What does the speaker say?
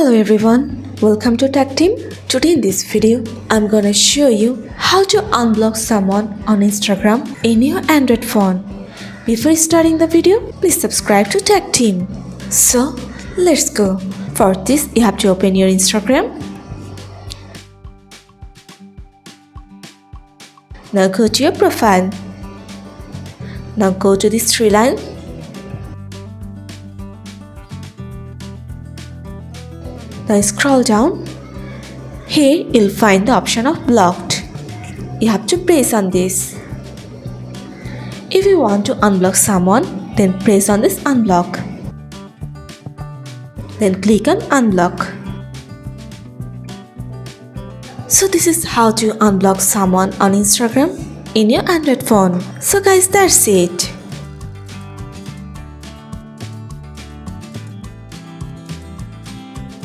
Hello everyone, welcome to Tactim. Today in this video, I'm gonna show you how to unblock someone on Instagram in your Android phone. Before starting the video, please subscribe to Tactim. So, let's go. For this, you have to open your Instagram. Now go to your profile. Now go to this three line. Now scroll down. Here you'll find the option of blocked. You have to press on this. If you want to unblock someone, then press on this unblock. Then click on unblock. So this is how to unblock someone on Instagram in your Android phone. So guys, that's it.